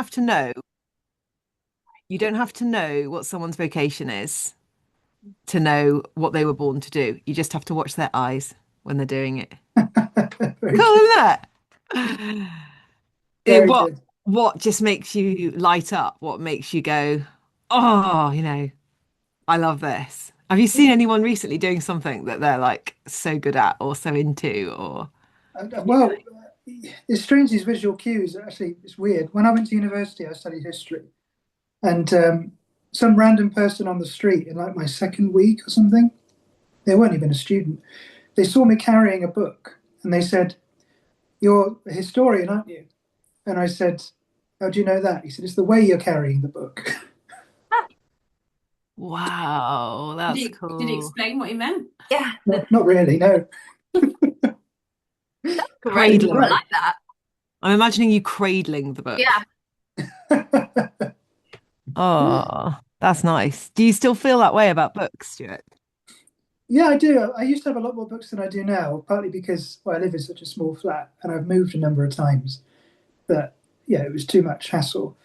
have to know. You don't have to know what someone's vocation is to know what they were born to do. You just have to watch their eyes when they're doing it. Very Cool, good. isn't that? Very What good. just makes you light up? What makes you go, oh, I love this. Have you seen anyone recently doing something that they're like so good at or so into or Well, it's strange, these visual cues. Actually, it's weird. When I went to university, I studied history, and some random person on the street in like my second week or something, they weren't even a student. They saw me carrying a book, and they said, "You're a historian, aren't you?" And I said, "How do you know that?" He said, "It's the way you're carrying the book." wow, that's Did he cool. explain what he meant? Yeah, Not really, no. great. He was I Cradling. right. like that. I'm imagining you cradling the book. Yeah. Oh, that's nice. Do you still feel that way about books, Stuart? Yeah, I do. I used to have a lot more books than I do now, partly because I live in such a small flat and I've moved a number of times that, yeah, it was too much hassle.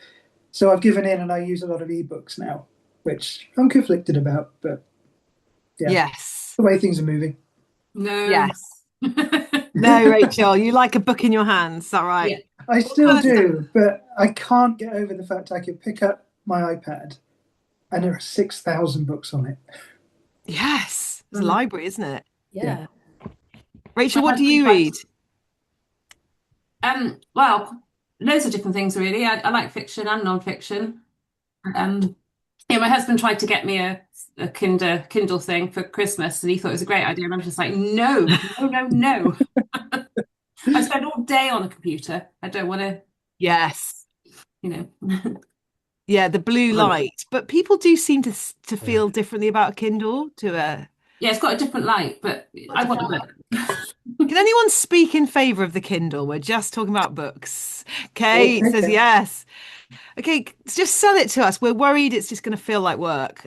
So I've given in and I use a lot of ebooks now, which I'm conflicted about, but yeah, Yes. the way things are moving. No. Yes. No, Rachel, you like a book in your hands, is that Yeah. right? I What still kind of stuff? do, but I can't get over the fact I could pick up my iPad and there are 6,000 books on it. Yes. It's a Mm. library, isn't it? Yeah. Yeah. My Rachel, what do husband you tried read? well, loads of different things really. I like fiction and non-fiction. Um, yeah, my husband tried to get me a Kindle thing for Christmas, and he thought it was a great idea. And I'm just like, no, no, no, no. I spend all day on a computer. I don't want to, Yes. you know. Yeah, the blue I'm, light. But people do seem to yeah. feel differently about a Kindle to a. Yeah, it's got a different light, but I want a book. Can anyone speak in favor of the Kindle? We're just talking about books. Kate says Okay. yes. Okay, just sell it to us. We're worried it's just going to feel like work.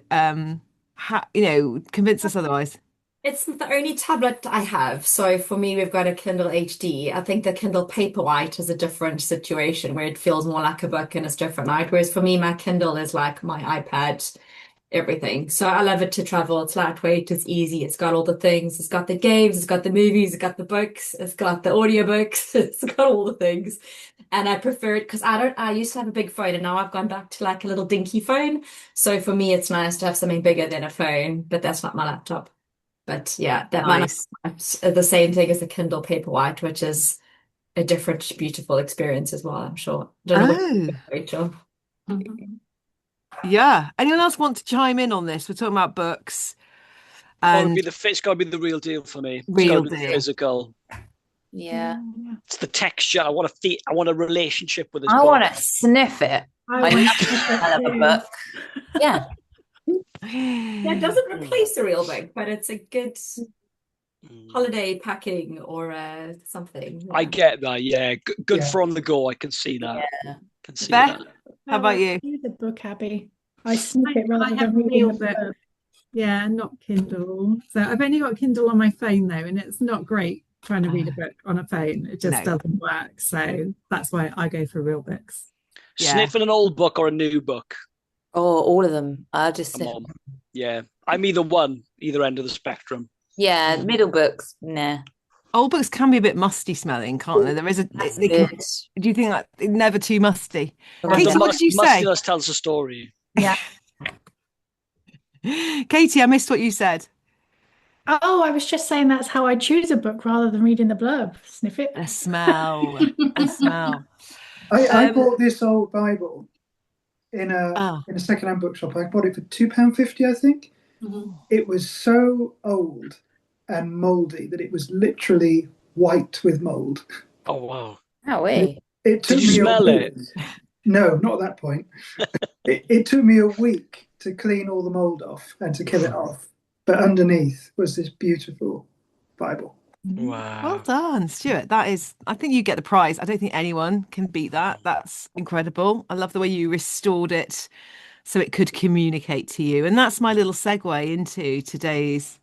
Convince us otherwise. It's the only tablet I have. So for me, we've got a Kindle HD. I think the Kindle Paperwhite is a different situation where it feels more like a book and it's different light. Whereas for me, my Kindle is like my iPad, everything. So I love it to travel. It's lightweight, it's easy, it's got all the things. It's got the games, it's got the movies, it's got the books, it's got the audiobooks, it's got all the things. And I prefer it because I used to have a big phone and now I've gone back to like a little dinky phone. So for me, it's nice to have something bigger than a phone, but that's not my laptop. But yeah, that might Nice. not be the same thing as the Kindle Paperwhite, which is a different, beautiful experience as well, I'm sure. Don't know what Oh, Rachel. Mhm. yeah. Anyone else want to chime in on this? We're talking about books Got to be and it's got to be the real deal for me. It's got to real be the deal. physical. Yeah. It's the texture. I want to feel. I want a relationship with this I want book. to sniff it. I I want love to the flip it smell of a too. book. Yeah. Yeah, it doesn't replace a real book, but it's a good Mm. holiday packing or something. I Yeah. get that. Yeah, good Yeah. for on the go. I can see that. Yeah. Can see Beth, that. how Oh, about I you? read the book, Abby. I snip it I rather have than a reading real the book. book. Yeah, not Kindle. So I've only got Kindle on my phone though, and it's not great trying to read a book on a phone. It just No. doesn't work. So that's why I go for real books. Yeah. Sniffing an old book or a new book. Oh, all of them. I just Come sniff. on. Yeah, I'm either end of the spectrum. Yeah, middle books. Nah. Old books can be a bit musty smelling, can't they? There is a That's they can. good. Do you think that never too musty? But the Katie, what did you say? mustiness tells a story. Yeah. Katie, I missed what you said. Oh, I was just saying that's how I choose a book rather than reading the blurb. Sniff it. The smell. The smell. I Um, bought this old Bible oh, in a second-hand bookshop. I bought it for £2.50, I think. Mhm. It was so old and moldy that it was literally white with mold. Oh wow! No way. It Did took you me a smell it? week. No, not at that point. It took me a week to clean all the mold off and to kill it off. But underneath was this beautiful Bible. well Wow. done, Stuart. That is, I think you get the prize. I don't think anyone can beat that. That's incredible. I love the way you restored it so it could communicate to you. And that's my little segue into today's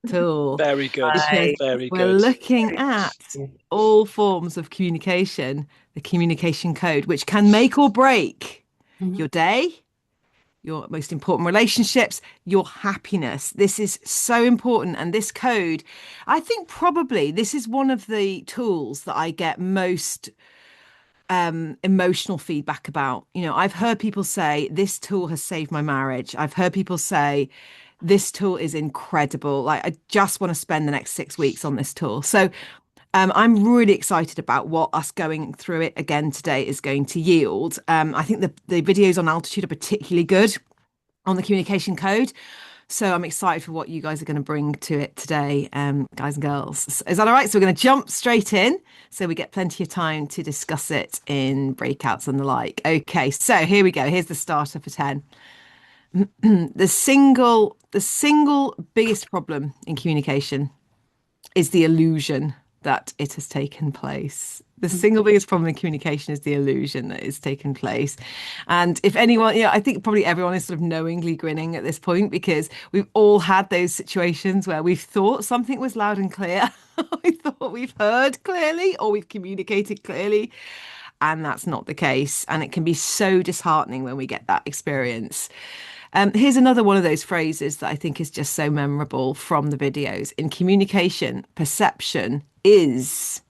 tool. Very good. Right. Very We're good. looking at all forms of communication, the communication code, which can make or break your day, your most important relationships, your happiness. This is so important. And this code, I think probably this is one of the tools that I get most emotional feedback about. I've heard people say this tool has saved my marriage. I've heard people say this tool is incredible. Like, I just want to spend the next 6 weeks on this tool. So I'm really excited about what us going through it again today is going to yield. I think the videos on Altitude are particularly good on the communication code. So I'm excited for what you guys are going to bring to it today, guys and girls. Is that all right? So we're going to jump straight in so we get plenty of time to discuss it in breakouts and the like. Okay, so here we go. Here's the starter for 10. The single biggest problem in communication is the illusion that it has taken place. The single biggest problem in communication is the illusion that it's taken place. And if anyone, I think probably everyone is sort of knowingly grinning at this point, because we've all had those situations where we've thought something was loud and clear. We thought we've heard clearly or we've communicated clearly. And that's not the case. And it can be so disheartening when we get that experience. Here's another one of those phrases that I think is just so memorable from the videos. In communication, perception is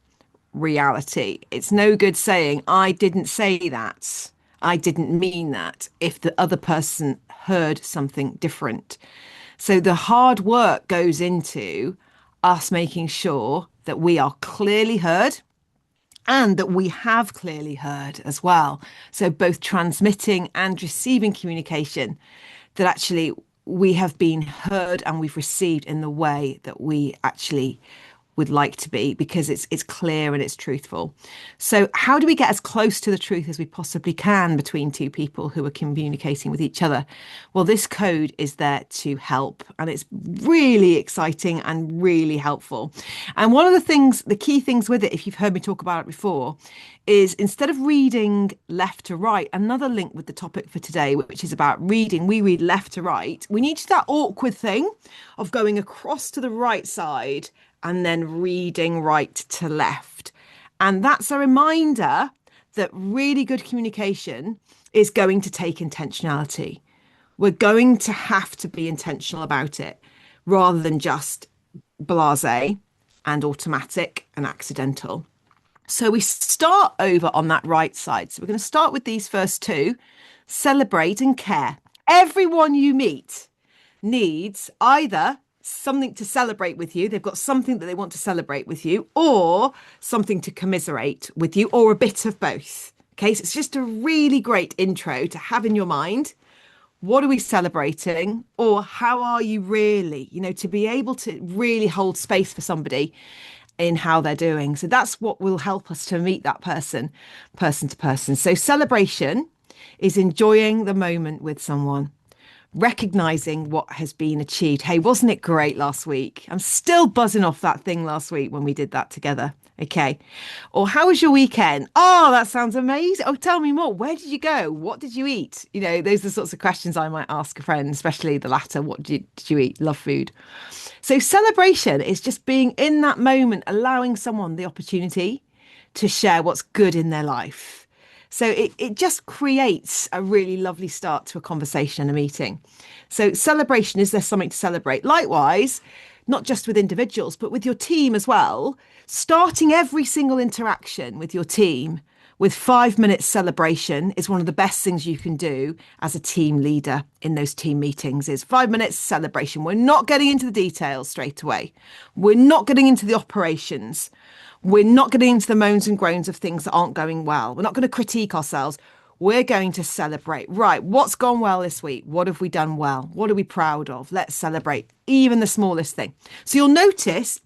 reality. It's no good saying, I didn't say that, I didn't mean that, if the other person heard something different. So the hard work goes into us making sure that we are clearly heard and that we have clearly heard as well. So both transmitting and receiving communication, that actually we have been heard and we've received in the way that we actually would like to be, because it's clear and it's truthful. So how do we get as close to the truth as we possibly can between two people who are communicating with each other? Well, this code is there to help, and it's really exciting and really helpful. And one of the key things with it, if you've heard me talk about it before, is instead of reading left to right, another link with the topic for today, which is about reading, we read left to right. We need to do that awkward thing of going across to the right side and then reading right to left. And that's a reminder that really good communication is going to take intentionality. We're going to have to be intentional about it rather than just blasé and automatic and accidental. So we start over on that right side. So we're going to start with these first two: celebrate and care. Everyone you meet needs either something to celebrate with you, they've got something that they want to celebrate with you, or something to commiserate with you, or a bit of both. Okay, so it's just a really great intro to have in your mind. What are we celebrating, or how are you really, to be able to really hold space for somebody in how they're doing. So that's what will help us to meet that person to person. So celebration is enjoying the moment with someone, recognizing what has been achieved. Hey, wasn't it great last week? I'm still buzzing off that thing last week when we did that together. Okay. Or how was your weekend? Oh, that sounds amazing. Oh, tell me more. Where did you go? What did you eat? Those are the sorts of questions I might ask a friend, especially the latter. What did you eat? Love food. So celebration is just being in that moment, allowing someone the opportunity to share what's good in their life. So it just creates a really lovely start to a conversation and a meeting. So celebration, is there something to celebrate? Likewise, not just with individuals, but with your team as well. Starting every single interaction with your team with 5 minutes celebration is one of the best things you can do as a team leader in those team meetings. Is 5 minutes celebration. We're not getting into the details straight away. We're not getting into the operations. We're not getting into the moans and groans of things that aren't going well. We're not going to critique ourselves. We're going to celebrate. Right, what's gone well this week? What have we done well? What are we proud of? Let's celebrate even the smallest thing. So you'll notice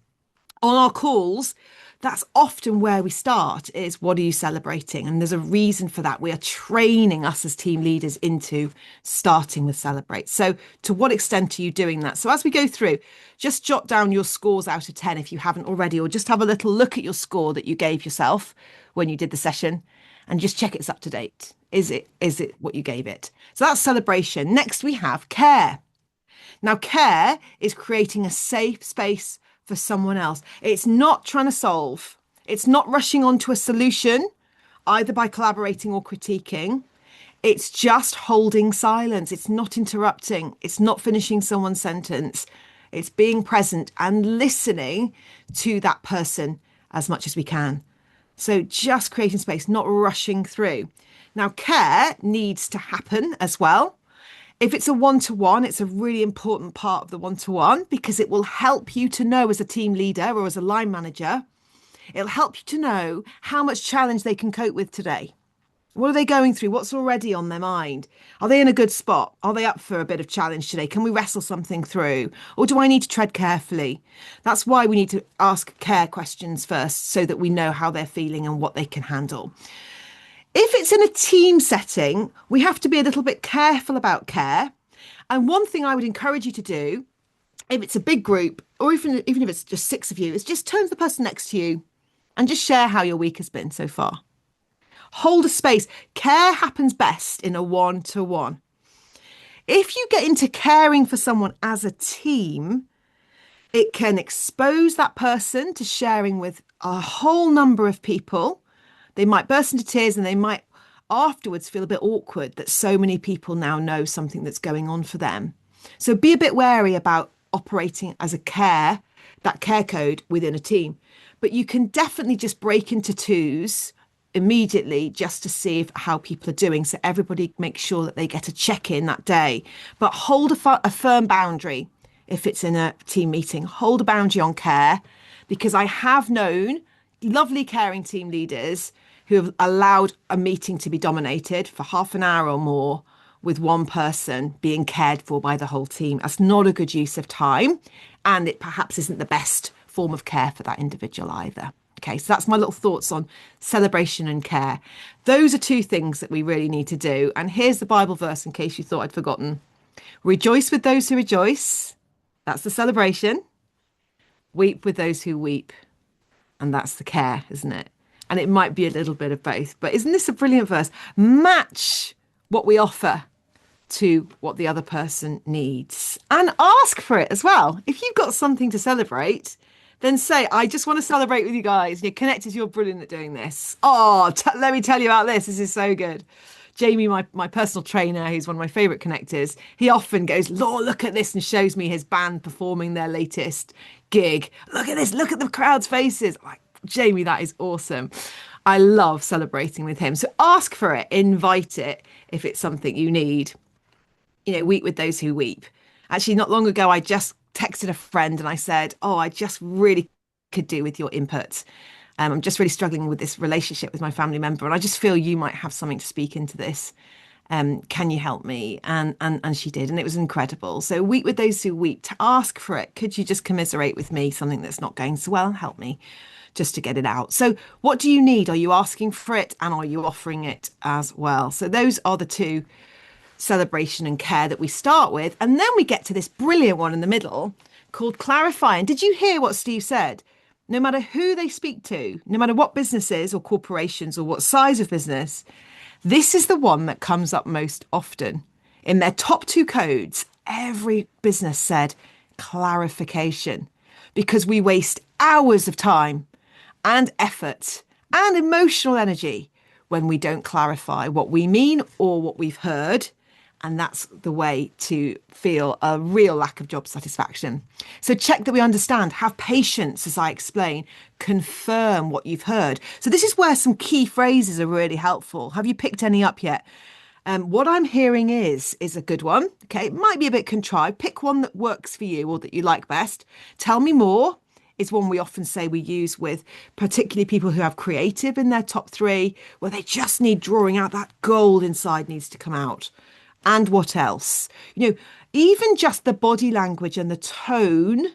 on our calls, that's often where we start, is what are you celebrating? And there's a reason for that. We are training us as team leaders into starting with celebrate. So to what extent are you doing that? So as we go through, just jot down your scores out of 10 if you haven't already, or just have a little look at your score that you gave yourself when you did the session and just check it's up to date. Is it what you gave it? So that's celebration. Next we have care. Now, care is creating a safe space for someone else. It's not trying to solve. It's not rushing onto a solution, either by collaborating or critiquing. It's just holding silence. It's not interrupting. It's not finishing someone's sentence. It's being present and listening to that person as much as we can. So just creating space, not rushing through. Now, care needs to happen as well. If it's a one-to-one, it's a really important part of the one-to-one because it will help you to know as a team leader or as a line manager, it'll help you to know how much challenge they can cope with today. What are they going through? What's already on their mind? Are they in a good spot? Are they up for a bit of challenge today? Can we wrestle something through? Or do I need to tread carefully? That's why we need to ask care questions first so that we know how they're feeling and what they can handle. If it's in a team setting, we have to be a little bit careful about care. And one thing I would encourage you to do, if it's a big group, or even if it's just 6 of you, is just turn to the person next to you and just share how your week has been so far. Hold a space. Care happens best in a one-to-one. If you get into caring for someone as a team, it can expose that person to sharing with a whole number of people. They might burst into tears and they might afterwards feel a bit awkward that so many people now know something that's going on for them. So be a bit wary about operating as that care code within a team. But you can definitely just break into twos immediately just to see how people are doing. So everybody makes sure that they get a check-in that day. But hold a firm boundary if it's in a team meeting. Hold a boundary on care, because I have known lovely caring team leaders who have allowed a meeting to be dominated for half an hour or more with one person being cared for by the whole team. That's not a good use of time, and it perhaps isn't the best form of care for that individual either. Okay, so that's my little thoughts on celebration and care. Those are 2 things that we really need to do. And here's the Bible verse in case you thought I'd forgotten. Rejoice with those who rejoice. That's the celebration. Weep with those who weep. And that's the care, isn't it? And it might be a little bit of both. But isn't this a brilliant verse? Match what we offer to what the other person needs. And ask for it as well. If you've got something to celebrate, then say, I just want to celebrate with you guys. You're connected, you're brilliant at doing this. Oh, let me tell you about this. This is so good. Jamie, my personal trainer, who's one of my favourite connectors, he often goes, Lord, look at this, and shows me his band performing their latest gig. Look at this, look at the crowd's faces. I'm like, Jamie, that is awesome. I love celebrating with him. So ask for it, invite it if it's something you need. Weep with those who weep. Actually, not long ago, I just texted a friend and I said, I just really could do with your input. I'm just really struggling with this relationship with my family member, and I just feel you might have something to speak into this. Can you help me? And she did, and it was incredible. So weep with those who weep. To ask for it. Could you just commiserate with me something that's not going so well? Help me just to get it out. So what do you need? Are you asking for it, and are you offering it as well? So those are the 2, celebration and care, that we start with. And then we get to this brilliant one in the middle called clarify. And did you hear what Steve said? No matter who they speak to, no matter what businesses or corporations or what size of business, this is the one that comes up most often. In their top 2 codes, every business said clarification, because we waste hours of time and effort and emotional energy when we don't clarify what we mean or what we've heard. And that's the way to feel a real lack of job satisfaction. So check that we understand, have patience as I explain, confirm what you've heard. So this is where some key phrases are really helpful. Have you picked any up yet? What I'm hearing is a good one. Okay, it might be a bit contrived. Pick one that works for you or that you like best. Tell me more is one we often say we use with particularly people who have creative in their top 3, where they just need drawing out. That gold inside needs to come out. And what else? Even just the body language and the tone,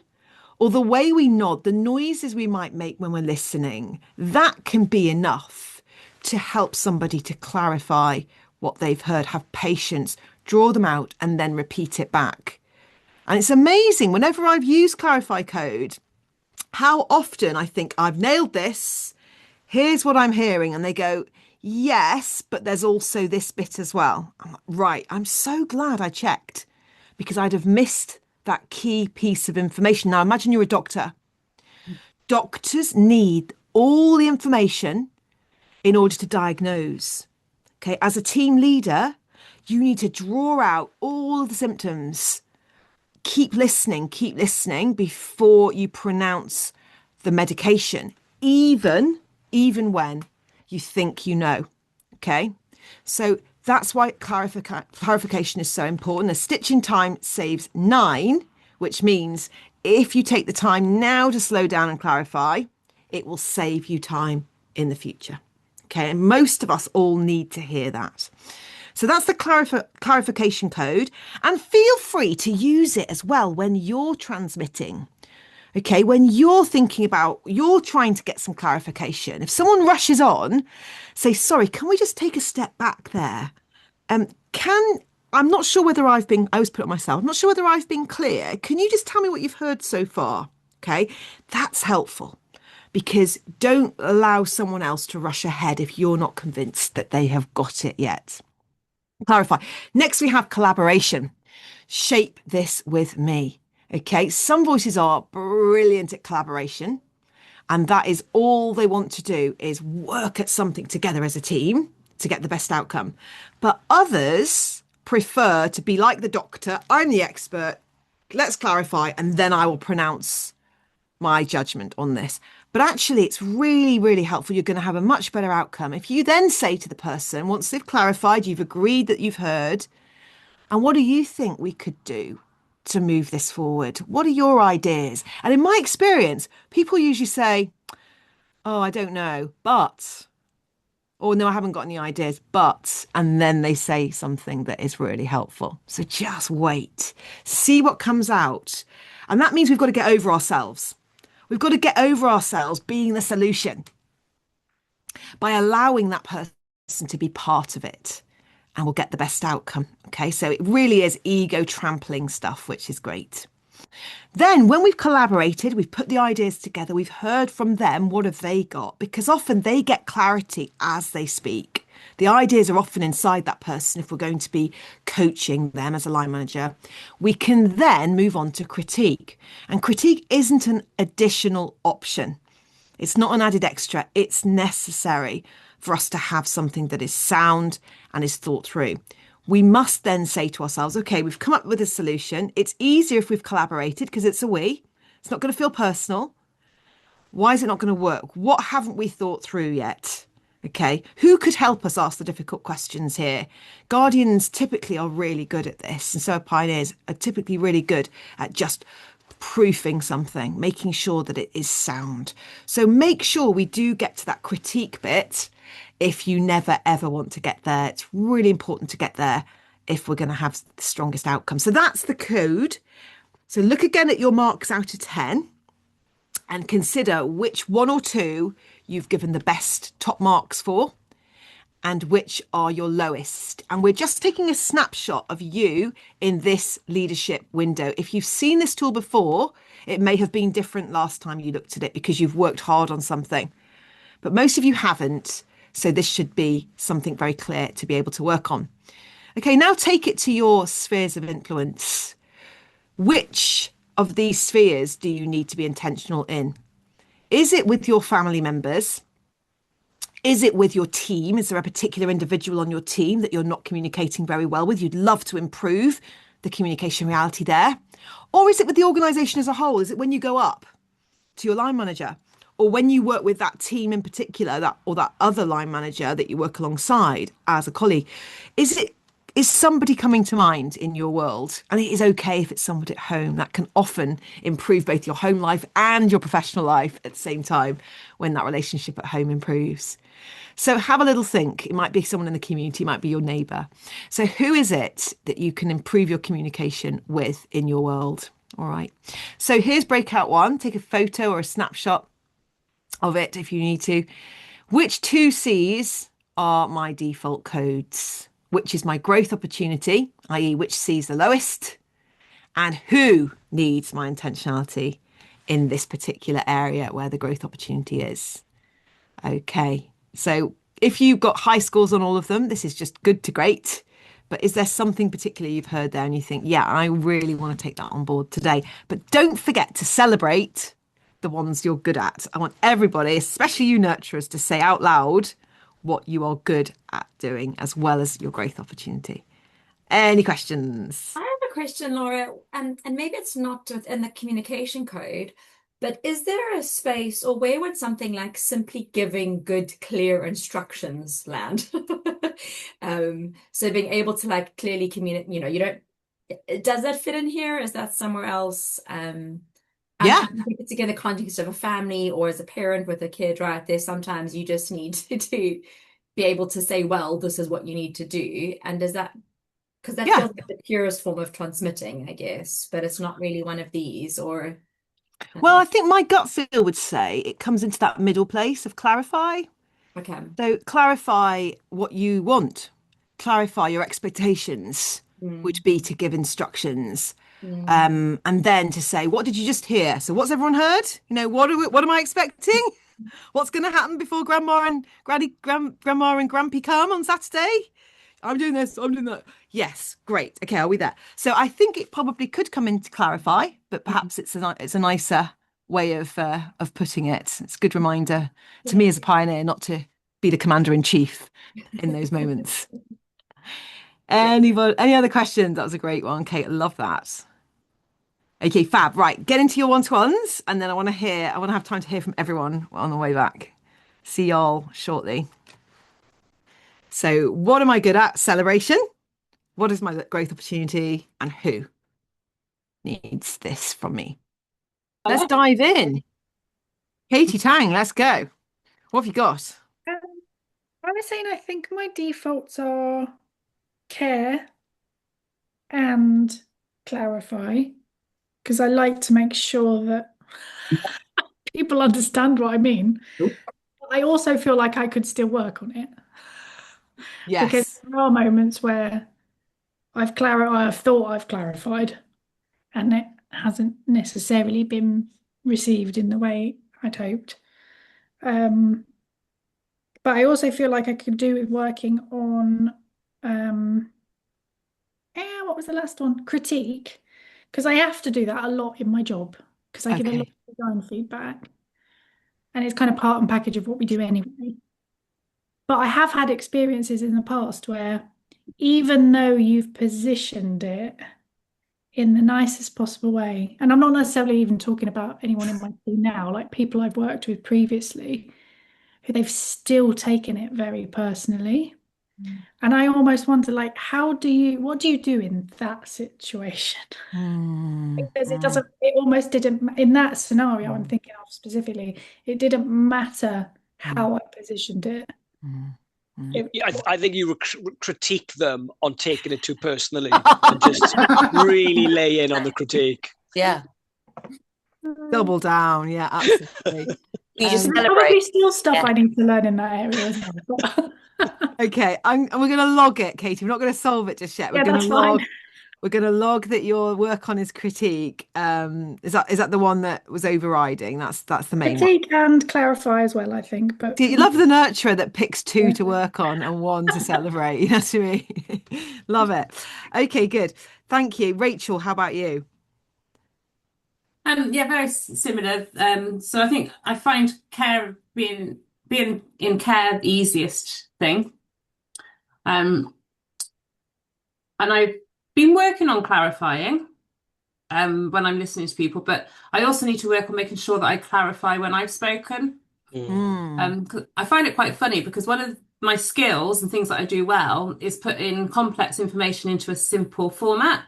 or the way we nod, the noises we might make when we're listening, that can be enough to help somebody to clarify what they've heard. Have patience, draw them out, and then repeat it back. And it's amazing, whenever I've used Clarify Code, how often I think I've nailed this. Here's what I'm hearing. And they go, yes, but there's also this bit as well. I'm like, right, I'm so glad I checked, because I'd have missed that key piece of information. Now, imagine you're a doctor. Doctors need all the information in order to diagnose. Okay, as a team leader, you need to draw out all of the symptoms. Keep listening before you pronounce the medication, even when you think you know. Okay, so that's why clarification is so important. A stitching time saves 9, which means if you take the time now to slow down and clarify, it will save you time in the future. Okay, and most of us all need to hear that. So that's the clarification code, and feel free to use it as well when you're transmitting. Okay, when you're you're trying to get some clarification. If someone rushes on, say, sorry, can we just take a step back there? I'm not sure whether I always put it myself, I'm not sure whether I've been clear. Can you just tell me what you've heard so far? Okay, that's helpful, because don't allow someone else to rush ahead if you're not convinced that they have got it yet. Clarify. Next, we have collaboration. Shape this with me. Okay, some voices are brilliant at collaboration, and that is all they want to do is work at something together as a team to get the best outcome. But others prefer to be like the doctor. I'm the expert. Let's clarify, and then I will pronounce my judgment on this. But actually, it's really, really helpful. You're going to have a much better outcome if you then say to the person, once they've clarified, you've agreed that you've heard, and what do you think we could do to move this forward? What are your ideas? And in my experience, people usually say, oh, I don't know, but, or no, I haven't got any ideas, but, and then they say something that is really helpful. So just wait, see what comes out. And that means we've got to get over ourselves. We've got to get over ourselves being the solution by allowing that person to be part of it, and we'll get the best outcome. Okay, so it really is ego trampling stuff, which is great. Then when we've collaborated, we've put the ideas together, we've heard from them, what have they got? Because often they get clarity as they speak. The ideas are often inside that person if we're going to be coaching them as a line manager. We can then move on to critique. And critique isn't an additional option. It's not an added extra. It's necessary for us to have something that is sound and is thought through. We must then say to ourselves, okay, we've come up with a solution. It's easier if we've collaborated because it's a we. It's not going to feel personal. Why is it not going to work? What haven't we thought through yet? Okay, who could help us ask the difficult questions here? Guardians typically are really good at this, and so pioneers are typically really good at just proofing something, making sure that it is sound. So make sure we do get to that critique bit if you never ever want to get there. It's really important to get there if we're going to have the strongest outcome. So that's the code. So look again at your marks out of 10 and consider which 1 or 2 you've given the best top marks for and which are your lowest. And we're just taking a snapshot of you in this leadership window. If you've seen this tool before, it may have been different last time you looked at it because you've worked hard on something, but most of you haven't. So this should be something very clear to be able to work on. Okay, now take it to your spheres of influence. Which of these spheres do you need to be intentional in? Is it with your family members? Is it with your team? Is there a particular individual on your team that you're not communicating very well with? You'd love to improve the communication reality there. Or is it with the organisation as a whole? Is it when you go up to your line manager? Or when you work with that team in particular, that other line manager that you work alongside as a colleague? Is somebody coming to mind in your world? And it is okay if it's somebody at home. That can often improve both your home life and your professional life at the same time when that relationship at home improves. So have a little think. It might be someone in the community, it might be your neighbour. So who is it that you can improve your communication with in your world? All right. So here's breakout 1. Take a photo or a snapshot of it if you need to. Which 2 C's are my default codes? Which is my growth opportunity, i.e. which C is the lowest, and who needs my intentionality in this particular area where the growth opportunity is? Okay, so if you've got high scores on all of them, this is just good to great, but is there something particular you've heard there and you think, yeah, I really want to take that on board today? But don't forget to celebrate the ones you're good at. I want everybody, especially you nurturers, to say out loud what you are good at doing, as well as your growth opportunity. Any questions? I have a question, Laura, and maybe it's not within the communication code, but is there a space, or where would something like simply giving good, clear instructions land? So being able to like clearly communicate, you don't, does that fit in here? Is that somewhere else? And Yeah. I think it's again the context of a family or as a parent with a kid, right? There's sometimes you just need to be able to say, well, this is what you need to do. And does that, because that Yeah. feels like the purest form of transmitting, I guess, but it's not really one of these, or Well, I think my gut feel would say it comes into that middle place of clarify. okay. So clarify what you want, clarify your expectations would be to give instructions. And then to say, what did you just hear? So what's everyone heard? What am I expecting? What's going to happen before Grandma and Grandma and Grampy come on Saturday? I'm doing this, I'm doing that. Yes, great. Okay, are we there? So I think it probably could come in to clarify, but perhaps it's a nicer way of putting it. It's a good reminder to me as a pioneer not to be the commander in chief in those moments. Any other questions? That was a great one, Kate. I love that. Okay, fab. Right, get into your one-to-ones, and then I want to have time to hear from everyone on the way back. See y'all shortly. So what am I good at? Celebration. What is my growth opportunity? And who needs this from me? Let's dive in. Katie Tang, let's go. What have you got? I was saying I think my defaults are care and clarify, because I like to make sure that people understand what I mean. I also feel like I could still work on it. Yes. Because there are moments where I've thought I've clarified and it hasn't necessarily been received in the way I'd hoped. But I also feel like I could do with working on what was the last one? Critique. Because I have to do that a lot in my job because I give a lot of design feedback. And it's kind of part and package of what we do anyway. But I have had experiences in the past where even though you've positioned it in the nicest possible way, and I'm not necessarily even talking about anyone in my team now, like people I've worked with previously, who they've still taken it very personally. And I almost wonder, like, what do you do in that situation? Because it almost didn't, in that scenario I'm thinking of specifically, it didn't matter how I positioned it. Yeah, I think you critique them on taking it too personally and just really lay in on the critique. Yeah. Double down. Yeah, absolutely. You just There's celebrate. probably still stuff Yeah. I need to learn in that area as well. Okay, we're going to log it, Katie. We're not going to solve it just yet. We're Yeah, going that's to log. fine. We're going to log that your work on is critique. Is that the one that was overriding? That's the main one. Critique and clarify as well, I think. But You love the nurturer that picks two to work on and one to celebrate. You know what I mean? Love it. Okay, good. Thank you. Rachel, how about you? Yeah, very similar. So I think I find care being in care the easiest thing. And I've been working on clarifying when I'm listening to people, but I also need to work on making sure that I clarify when I've spoken. 'Cause I find it quite funny because one of my skills and things that I do well is putting complex information into a simple format.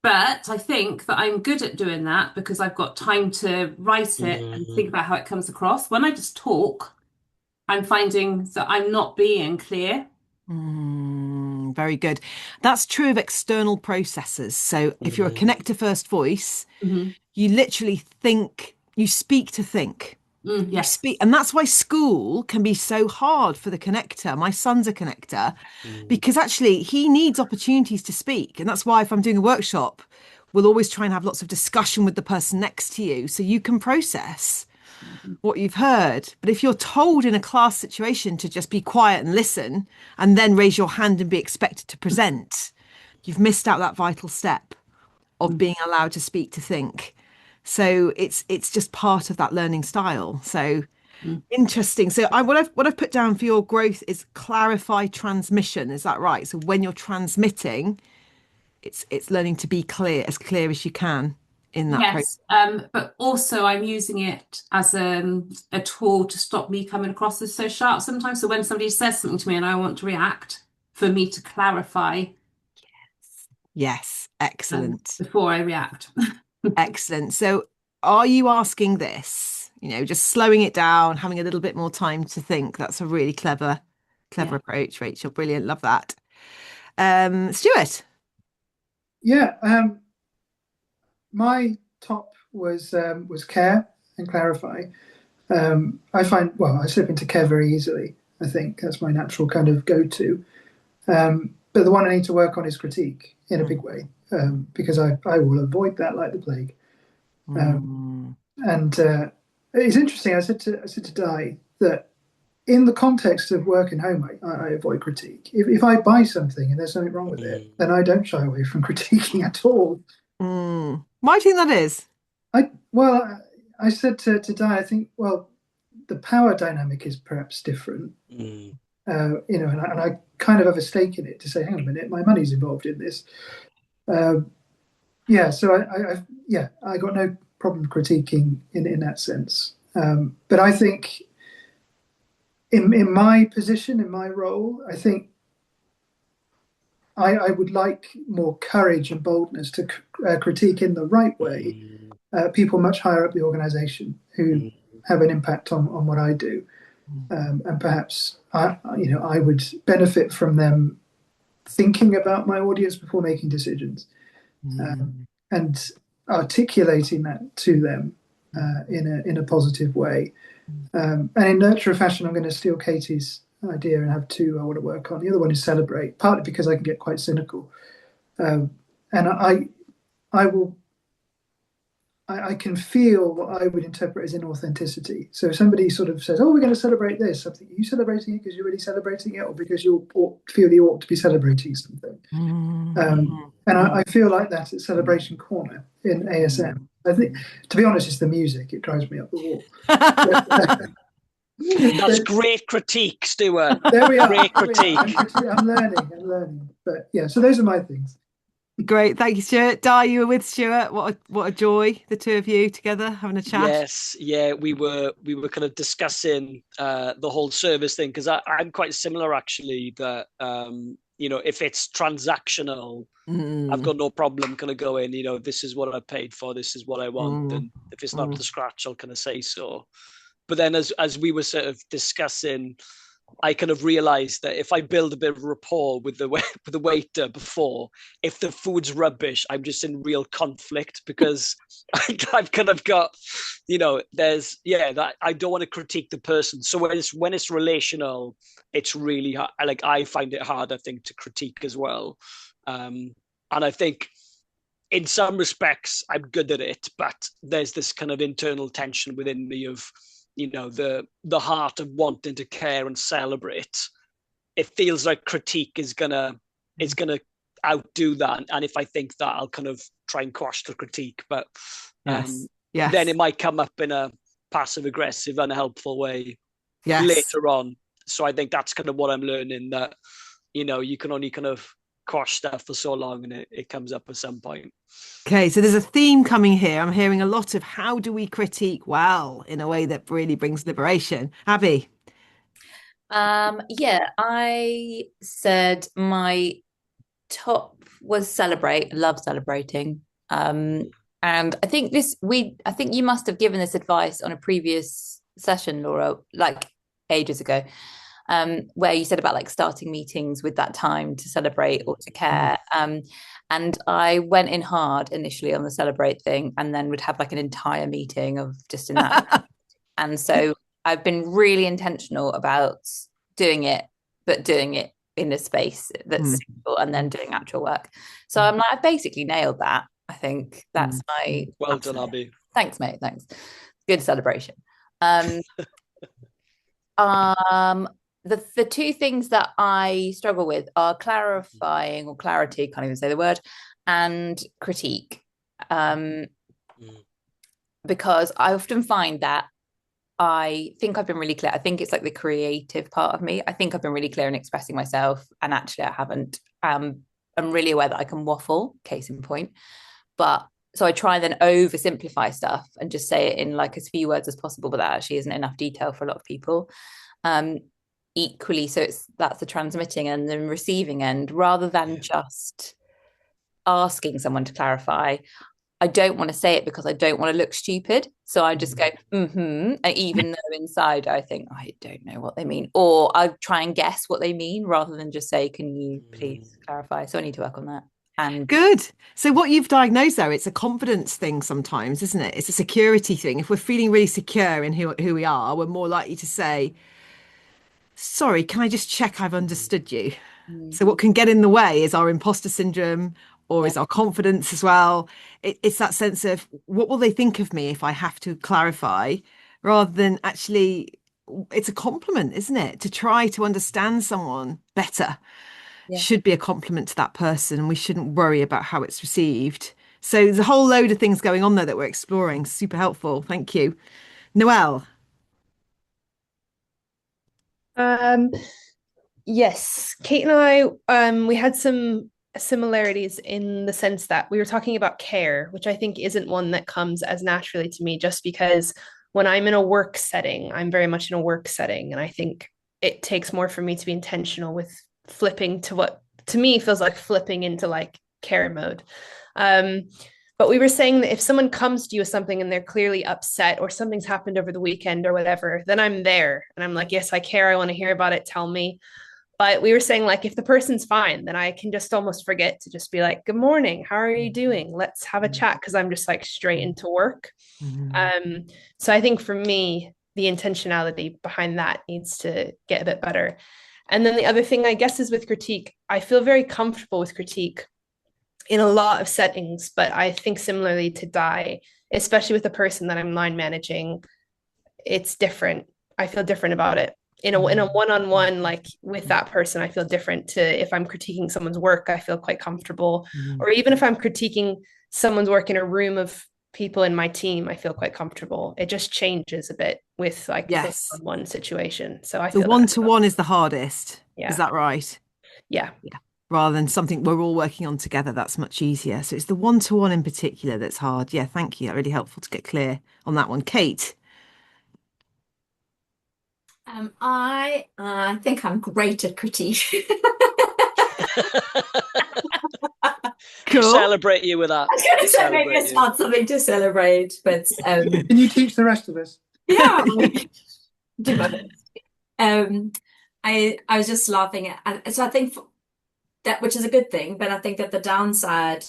But I think that I'm good at doing that because I've got time to write it and think about how it comes across. When I just talk, I'm finding that I'm not being clear. Very good. That's true of external processes. So if you're a connector first voice, you literally you speak to think. You speak, and that's why school can be so hard for the connector. My son's a connector because actually he needs opportunities to speak. And that's why if I'm doing a workshop, we'll always try and have lots of discussion with the person next to you so you can process. what you've heard. But if you're told in a class situation to just be quiet and listen and then raise your hand and be expected to present, you've missed out that vital step of being allowed to speak, to think. So it's just part of that learning style. So interesting. So what I've put down for your growth is clarify transmission. Is that right? So when you're transmitting, it's learning to be clear as you can in that process. Yes, but also I'm using it as a tool to stop me coming across as so sharp sometimes. So when somebody says something to me and I want to react, for me to clarify. Yes, excellent. Before I react. Excellent. So are you asking this, just slowing it down, having a little bit more time to think? That's a really clever approach, Rachel. Brilliant. Love that. Stuart. Yeah. My top was care and clarify. I find, I slip into care very easily. I think that's my natural kind of go-to. But the one I need to work on is critique in a big way, because I will avoid that like the plague. And it's interesting. I said to Di that in the context of work and home, I avoid critique. If I buy something and there's something wrong with it, then I don't shy away from critiquing at all. Why do you think that is? I said to Di, I think, the power dynamic is perhaps different. And I kind of have a stake in it to say, hang on a minute, my money's involved in this. So I got no problem critiquing in that sense. But I think in my position, in my role, I think I would like more courage and boldness to critique in the right way people much higher up the organization who have an impact on what I do. And perhaps I would benefit from them thinking about my audience before making decisions, and articulating that to them in a positive way. And in Nurture a Fashion, I'm going to steal Katie's idea and have two I want to work on. The other one is Celebrate, partly because I can get quite cynical, and I can feel what I would interpret as inauthenticity. So if somebody sort of says, "Oh, we're going to celebrate this," I think, are you celebrating it because you're really celebrating it, or because you feel you ought to be celebrating something? And I feel like that at Celebration Corner in ASM. I think, to be honest, it's the music. It drives me up the wall. That's great critique, Stuart. There we are. Great critique. I'm learning. But yeah, so those are my things. Great, thank you, Stuart. Di, you were with Stuart. What a joy, the two of you together having a chat. Yes, yeah, we were kind of discussing the whole service thing, because I'm quite similar actually. That if it's transactional, I've got no problem kind of going, this is what I paid for, this is what I want, and if it's not up to scratch, I'll kind of say so. But then as we were sort of discussing, I kind of realized that if I build a bit of rapport with the waiter before, if the food's rubbish, I'm just in real conflict, because I've kind of got, that I don't want to critique the person. So when it's relational, it's really hard. I find it hard, I think, to critique as well. And I think in some respects I'm good at it, but there's this kind of internal tension within me of, the heart of wanting to care and celebrate. It feels like critique is gonna outdo that, and if I think that, I'll kind of try and quash the critique. But yes. Then it might come up in a passive aggressive, unhelpful way later on. So I think that's kind of what I'm learning, that you can only kind of quash stuff for so long, and it comes up at some point. Okay, so there's a theme coming here. I'm hearing a lot of how do we critique well in a way that really brings liberation. Abby? I said my top was Celebrate. Love celebrating. And I think I think you must have given this advice on a previous session, Laura, like ages ago, where you said about starting meetings with that time to celebrate or to care. And I went in hard initially on the Celebrate thing, and then would have an entire meeting of just in that. And so I've been really intentional about doing it, but doing it in a space that's suitable, and then doing actual work. So I'm I basically nailed that. I think that's my well done, Abby. Thanks, mate. Thanks. Good celebration. Um, the two things that I struggle with are clarifying or clarity, can't even say the word, and critique. Because I often find that I think I've been really clear. I think it's like the creative part of me. I think I've been really clear in expressing myself, and actually I haven't. I'm really aware that I can waffle, case in point. But so I try and then oversimplify stuff and just say it in like as few words as possible, but that actually isn't enough detail for a lot of people. Equally, so that's the transmitting and the receiving end, rather than just asking someone to clarify. I don't want to say it because I don't want to look stupid. So I just go, and even though inside I think, I don't know what they mean. Or I try and guess what they mean rather than just say, can you please clarify? So I need to work on that. And good. So what you've diagnosed there, it's a confidence thing sometimes, isn't it? It's a security thing. If we're feeling really secure in who we are, we're more likely to say, sorry, can I just check I've understood you? So what can get in the way is our imposter syndrome, or is our confidence as well. It's that sense of what will they think of me if I have to clarify, rather than actually, it's a compliment, isn't it? To try to understand someone better should be a compliment to that person, and we shouldn't worry about how it's received. So there's a whole load of things going on there that we're exploring. Super helpful. Thank you. Noelle. Yes, Kate and I, we had some similarities in the sense that we were talking about care, which I think isn't one that comes as naturally to me, just because when I'm in a work setting, I'm very much in a work setting. And I think it takes more for me to be intentional with flipping to what to me feels like flipping into like care mode. But we were saying that if someone comes to you with something and they're clearly upset or something's happened over the weekend or whatever, then I'm there and I'm like, yes, I care. I want to hear about it. Tell me. But we were saying, like, if the person's fine, then I can just almost forget to just be like, good morning, how are you doing? Let's have a chat, because I'm just like straight into work. So I think for me, the intentionality behind that needs to get a bit better. And then the other thing, I guess, is with critique. I feel very comfortable with critique in a lot of settings, but I think similarly to Di, especially with the person that I'm line managing, it's different. I feel different about it. In a one-on-one, like with that person, I feel different to if I'm critiquing someone's work, I feel quite comfortable. Or even if I'm critiquing someone's work in a room of people in my team, I feel quite comfortable. It just changes a bit with like the one situation. So I feel the one-to-one is the hardest. Yeah. Is that right? Yeah. Rather than something we're all working on together, that's much easier. So it's the one-to-one in particular that's hard. Yeah, thank you. Really helpful to get clear on that one. Kate. I think I'm great at critique. Cool. Celebrate you with that. I was going to say maybe it's not something to celebrate, but can you teach the rest of us? Yeah, do my best. I was just laughing at, so I think that, which is a good thing, but I think that the downside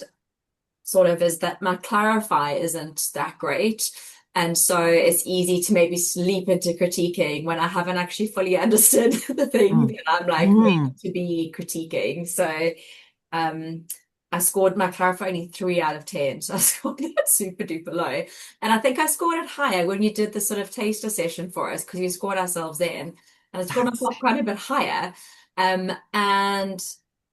sort of is that my clarify isn't that great. And so it's easy to maybe sleep into critiquing when I haven't actually fully understood the thing that I'm like made to be critiquing. So I scored my clarify only 3 out of 10. So I scored it super duper low. And I think I scored it higher when you did the sort of taster session for us, because you scored ourselves in. And I scored myself quite a bit higher. And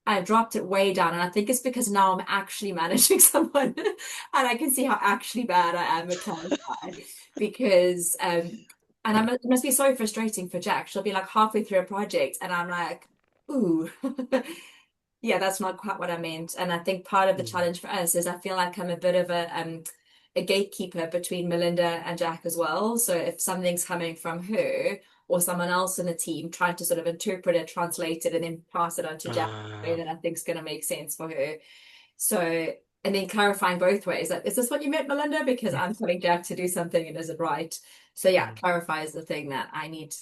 I dropped it way down, and I think it's because now I'm actually managing someone and I can see how actually bad I am at clarify, because and it must be so frustrating for Jack. She'll be like halfway through a project and I'm like, ooh, yeah, that's not quite what I meant. And I think part of the challenge for us is I feel like I'm a bit of a gatekeeper between Melinda and Jack as well. So if something's coming from her or someone else in the team, trying to sort of interpret it, translate it, and then pass it on to Jack in a way that I think is going to make sense for her. So, and then clarifying both ways, like, is this what you meant, Melinda? Because I'm telling Jack to do something and is it right? So yeah, clarify is the thing that I need to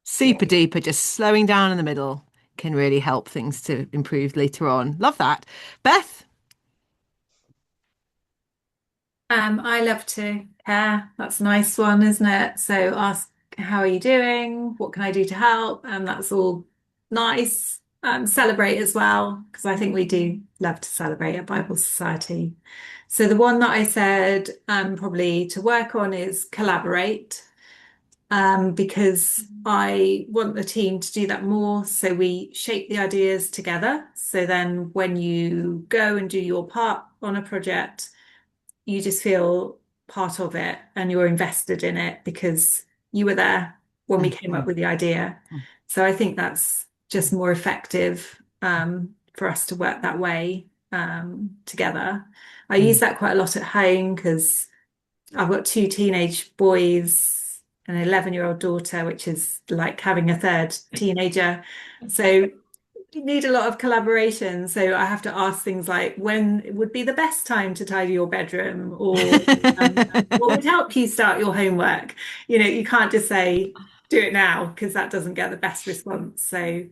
super duper, just slowing down in the middle can really help things to improve later on. Love that. Beth? I love to care. That's a nice one, isn't it? So ask, how are you doing? What can I do to help? And that's all nice. Celebrate as well, because I think we do love to celebrate at Bible Society. So the one that I said probably to work on is collaborate. because I want the team to do that more. So we shape the ideas together. So then when you go and do your part on a project, you just feel part of it and you're invested in it because you were there when we came up with the idea. So I think that's just more effective for us to work that way together. I use that quite a lot at home because I've got two teenage boys, an 11-year-old daughter, which is like having a third teenager. So you need a lot of collaboration. So I have to ask things like when would be the best time to tidy your bedroom, or what would help you start your homework? You know, you can't just say, do it now, because that doesn't get the best response. So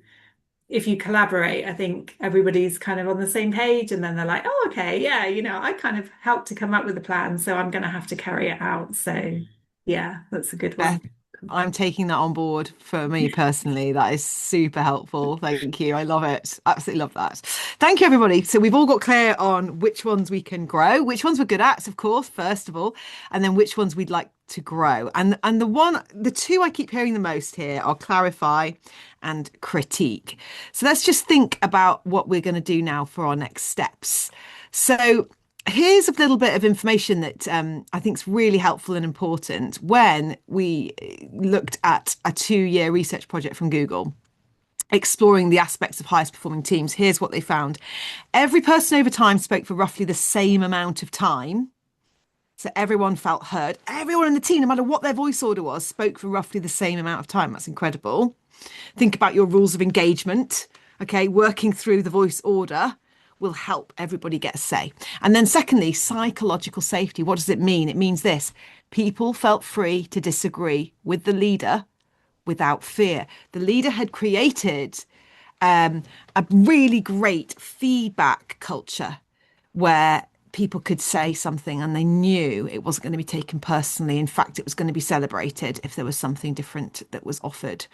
if you collaborate, I think everybody's kind of on the same page, and then they're like, oh, okay, yeah, you know, I kind of helped to come up with a plan, so I'm going to have to carry it out. So yeah, that's a good one. I'm taking that on board for me personally. That is super helpful. Thank you. I love it. Absolutely love that. Thank you, everybody. So we've all got clear on which ones we can grow, which ones we're good at, of course, first of all, and then which ones we'd like to grow. And the two I keep hearing the most here are clarify and critique. So let's just think about what we're going to do now for our next steps. So here's a little bit of information that I think is really helpful and important. When we looked at a 2-year research project from Google, exploring the aspects of highest performing teams, here's what they found. Every person over time spoke for roughly the same amount of time. So everyone felt heard. Everyone in the team, no matter what their voice order was, spoke for roughly the same amount of time. That's incredible. Think about your rules of engagement. Okay, working through the voice order will help everybody get a say. And then secondly, psychological safety. What does it mean? It means this: people felt free to disagree with the leader without fear. The leader had created a really great feedback culture where people could say something and they knew it wasn't going to be taken personally. In fact, it was going to be celebrated if there was something different that was offered.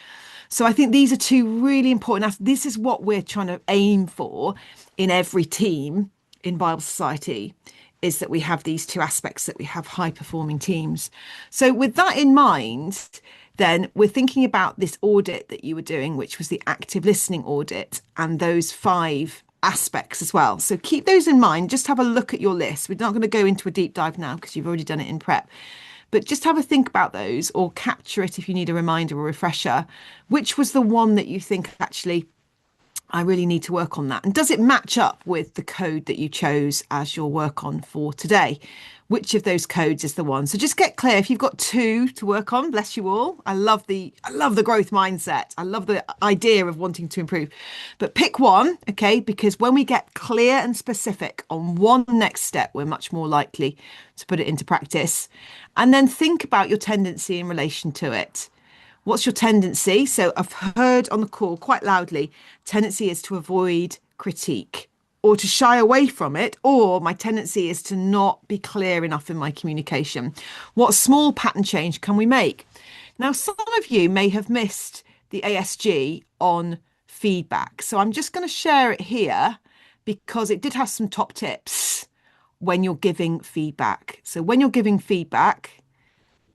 So I think these are two really important. This is what we're trying to aim for in every team in Bible Society, is that we have these two aspects, that we have high performing teams. So with that in mind, then we're thinking about this audit that you were doing, which was the active listening audit, and those 5 aspects as well. So keep those in mind. Just have a look at your list. We're not going to go into a deep dive now because you've already done it in prep. But just have a think about those, or capture it if you need a reminder or refresher. Which was the one that you think, actually, I really need to work on that? And does it match up with the code that you chose as your work on for today? Which of those codes is the one? So just get clear. If you've got 2 to work on, bless you all. I love the growth mindset. I love the idea of wanting to improve. But pick one, okay? Because when we get clear and specific on one next step, we're much more likely to put it into practice. And then think about your tendency in relation to it. What's your tendency? So I've heard on the call quite loudly, tendency is to avoid critique, or to shy away from it, or my tendency is to not be clear enough in my communication. What small pattern change can we make? Now, some of you may have missed the ASG on feedback. So I'm just going to share it here because it did have some top tips when you're giving feedback. So when you're giving feedback,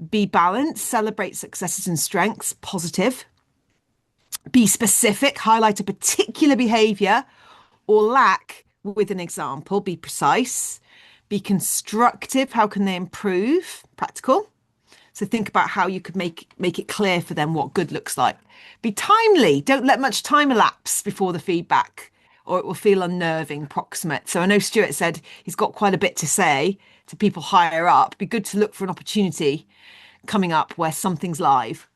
be balanced, celebrate successes and strengths, positive. Be specific, highlight a particular behavior or lack with an example. Be precise. Be constructive. How can they improve? Practical. So think about how you could make it clear for them what good looks like. Be timely. Don't let much time elapse before the feedback, or it will feel unnerving. Proximate. So I know Stuart said he's got quite a bit to say to people higher up. Be good to look for an opportunity coming up where something's live.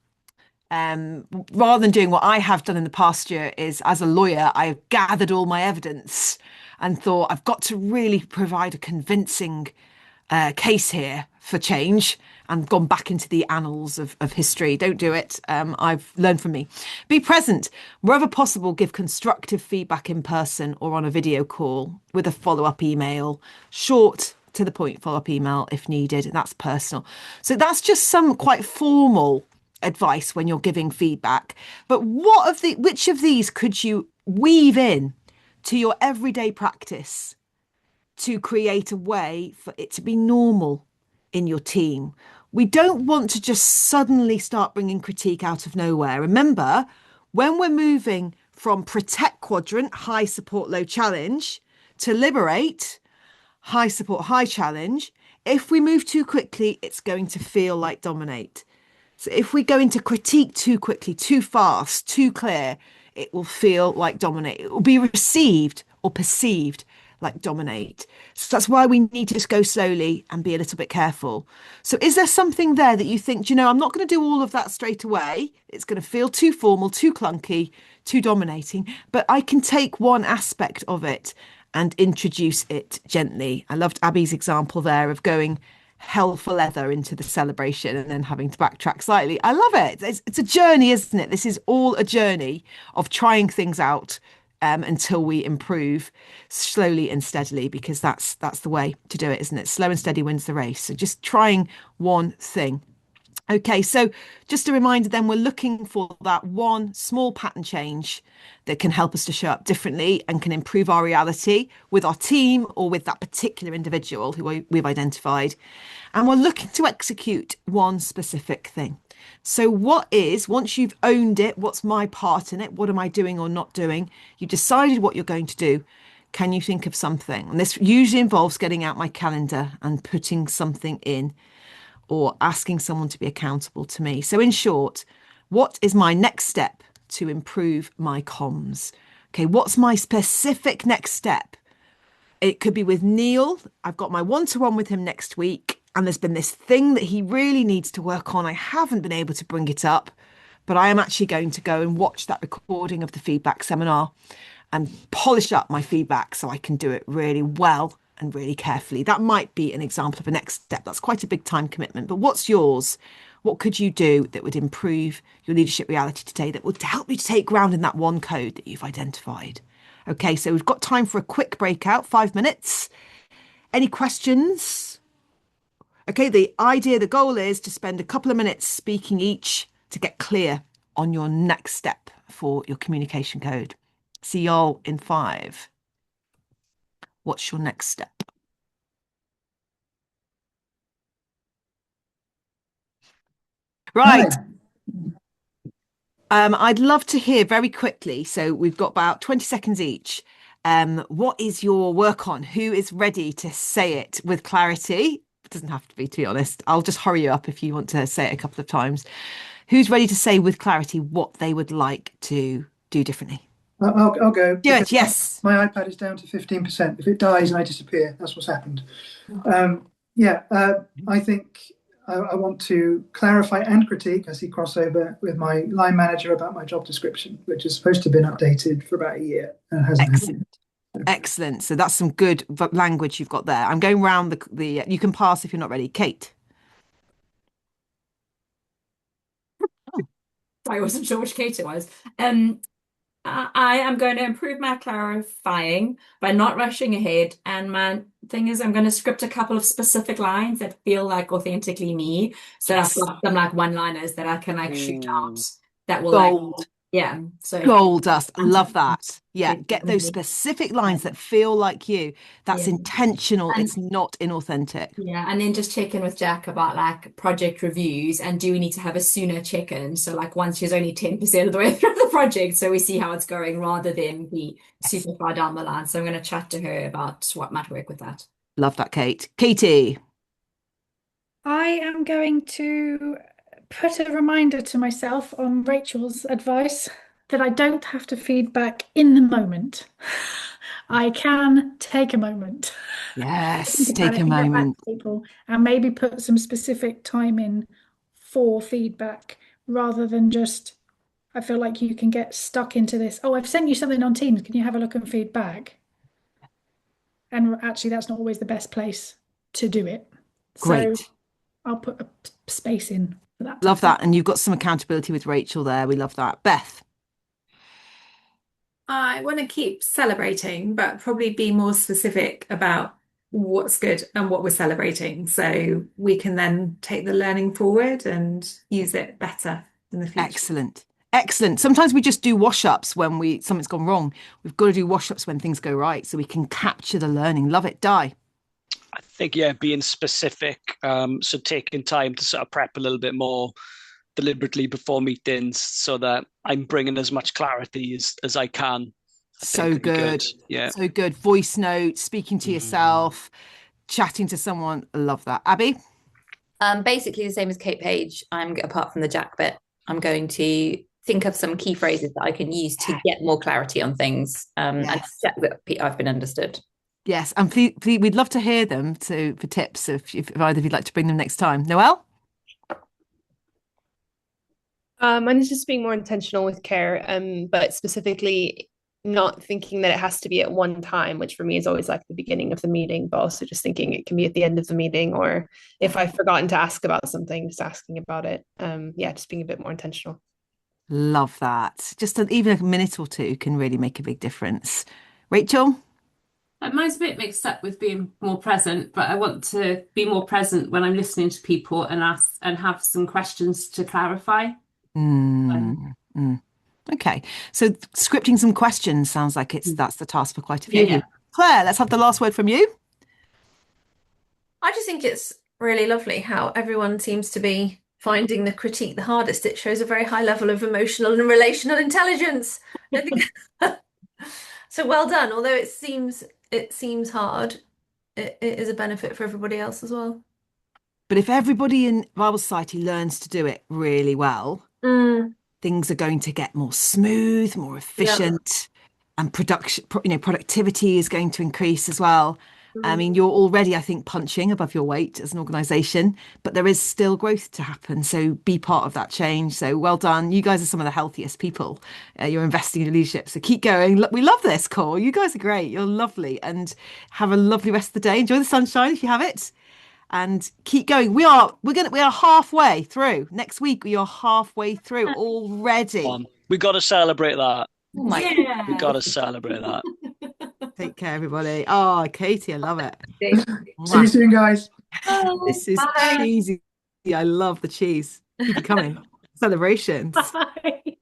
Rather than doing what I have done in the past year, is as a lawyer, I've gathered all my evidence and thought I've got to really provide a convincing case here for change, and gone back into the annals of history. Don't do it. I've learned from me. Be present. Wherever possible, give constructive feedback in person or on a video call with a follow-up email. Short, to the point follow-up email if needed. And that's personal. So that's just some quite formal advice when you're giving feedback. But which of these could you weave in to your everyday practice to create a way for it to be normal in your team? we don't want to just suddenly start bringing critique out of nowhere. Remember, when we're moving from protect quadrant, high support, low challenge, to liberate, high support, high challenge, if we move too quickly, it's going to feel like dominate. So if we go into critique too quickly, too fast, too clear, it will feel like dominate. It will be received or perceived like dominate. So that's why we need to just go slowly and be a little bit careful. So is there something there that you think, you know, I'm not going to do all of that straight away. It's going to feel too formal, too clunky, too dominating, but I can take one aspect of it and introduce it gently. I loved Abby's example there of going hell for leather into the celebration and then having to backtrack slightly. I love it. It's a journey, isn't it? This is all a journey of trying things out until we improve slowly and steadily, because that's the way to do it, isn't it? Slow and steady wins the race. So just trying one thing. Okay, so just a reminder then, we're looking for that one small pattern change that can help us to show up differently and can improve our reality with our team or with that particular individual who we've identified. And we're looking to execute one specific thing. So once you've owned it, what's my part in it? What am I doing or not doing? You decided what you're going to do. Can you think of something? And this usually involves getting out my calendar and putting something in, or asking someone to be accountable to me. So in short, what is my next step to improve my comms? Okay, what's my specific next step? It could be with Neil. I've got my one-to-one with him next week, and there's been this thing that he really needs to work on. I haven't been able to bring it up, but I am actually going to go and watch that recording of the feedback seminar and polish up my feedback so I can do it really well and really carefully. That might be an example of a next step. That's quite a big time commitment, but what's yours? What could you do that would improve your leadership reality today, that would help you to take ground in that one code that you've identified? Okay, so we've got time for a quick breakout, 5 minutes. Any questions? Okay, the goal is to spend a couple of minutes speaking each to get clear on your next step for your communication code. See y'all in 5. What's your next step? Right. I'd love to hear very quickly. So we've got about 20 seconds each. What is your work on? Who is ready to say it with clarity? It doesn't have to be be honest. I'll just hurry you up if you want to say it a couple of times. Who's ready to say with clarity what they would like to do differently? I'll go. Do it, yes. My iPad is down to 15%. If it dies and I disappear, that's what's happened. I think I want to clarify and critique. I see crossover with my line manager about my job description, which is supposed to have been updated for about a year and hasn't. Excellent. Excellent. So that's some good language you've got there. I'm going round the you can pass if you're not ready. Kate. I wasn't sure which Kate it was. I am going to improve my clarifying by not rushing ahead. And my thing is, I'm going to script a couple of specific lines that feel like authentically me. So I've got some like one-liners that I can shoot out that will Gold. So gold dust. Love that. Yeah, get those specific lines that feel like you. That's intentional. It's not inauthentic. Yeah, and then just check in with Jack about like project reviews, and do we need to have a sooner check-in? So like once she's only 10% of the way through the project, so we see how it's going rather than be super far down the line. So I'm going to chat to her about what might work with that. Love that, Kate. Katie. I am going to put a reminder to myself on Rachel's advice that I don't have to feedback in the moment. I can take a moment. Yes, take a moment. People, and maybe put some specific time in for feedback rather than just, I feel like you can get stuck into this. Oh, I've sent you something on Teams. Can you have a look and feedback? And actually, that's not always the best place to do it. Great. So I'll put a space in for that. Love that. And you've got some accountability with Rachel there. We love that. Beth. I want to keep celebrating, but probably be more specific about what's good and what we're celebrating, so we can then take the learning forward and use it better in the future. Excellent. Excellent. Sometimes we just do wash-ups when something's gone wrong. We've got to do wash-ups when things go right so we can capture the learning. Love it. Di. I think, yeah, being specific. So taking time to sort of prep a little bit more deliberately before meetings so that I'm bringing as much clarity as I can. So good. Yeah. So good. Voice notes, speaking to yourself, chatting to someone. I love that. Abby? Basically the same as Kate Page. Apart from the Jack bit, I'm going to think of some key phrases that I can use to get more clarity on things, and check that I've been understood. Yes, and please, we'd love to hear them for tips if either of you'd like to bring them next time. Noelle? Mine is just being more intentional with care, but specifically not thinking that it has to be at one time, which for me is always like the beginning of the meeting, but also just thinking it can be at the end of the meeting, or if I've forgotten to ask about something, just asking about it. Just being a bit more intentional. Love that. Just even a minute or two can really make a big difference. Rachel? Mine's a bit mixed up with being more present, but I want to be more present when I'm listening to people and ask and have some questions to clarify. Okay, so scripting some questions sounds like that's the task for quite a few of you. Claire, let's have the last word from you. I just think it's really lovely how everyone seems to be finding the critique the hardest. It shows a very high level of emotional and relational intelligence. I think so. Well done. Although it seems hard, it is a benefit for everybody else as well. But if everybody in Bible Society learns to do it really well, things are going to get more smooth, more efficient, and productivity is going to increase as well. I mean, you're already, I think, punching above your weight as an organisation, but there is still growth to happen. So be part of that change. So well done. You guys are some of the healthiest people. You're investing in leadership. So keep going. Look, we love this call. You guys are great. You're lovely. And have a lovely rest of the day. Enjoy the sunshine if you have it. And keep going. We are halfway through. Next week we are halfway through already. We got to celebrate that. Oh my God. We got to celebrate that. Take care, everybody. Oh, Katie, I love it. See you soon, guys. This is cheesy. I love the cheese. Keep it coming. Celebrations. Bye.